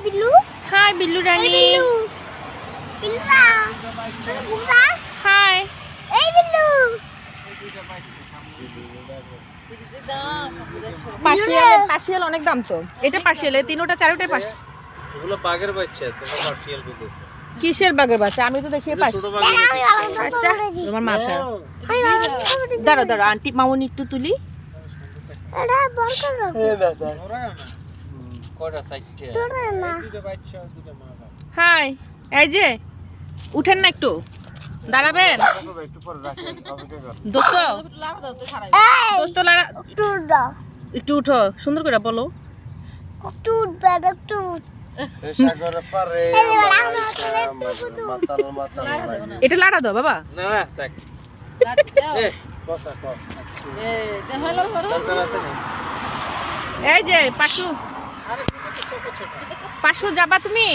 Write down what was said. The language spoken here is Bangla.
बिल्लू हाय बिल्लू रानी बिल्लू बिल्लू तुम घुमा हाय ए बिल्लू পার্সিয়াল অনেক দাম তো। এটা পার্সিয়াল, এই তিনটা চারটাই পার্সিয়াল। এগুলো বাঘের বাচ্চা, তোমরা পার্সিয়াল কইতেছো। কিসের বাঘের বাচ্চা? আমি তো দেখি পার্সিয়াল। ছোট বাঘের বাচ্চা। আচ্ছা তোমার মাথা দাঁড়া দাঁড়া, আন্টি মামুনি একটু তুলি। এটা বড় করো কয়টা সাইডটা? তোরা না দুটো বাচ্চা দুটো মা। হাই, এই যে উঠেন না একটু, দাঁড়াবেন একটু পরে রাখেন, অপেক্ষা কর। দোস্ত। এই দোস্ত লাড়া, টুট দাও একটু উঠো, সুন্দর করে বলো। টুট বেদ টুট এই সাগরের পারে মাতাল মাতাল লাগে। এটা লাড়া দাও বাবা। না না থাক। এ বসা কর। দরকার আছে না? এই যে পাশু, আরে ছোট ছোট। পাশু যাবা তুমি?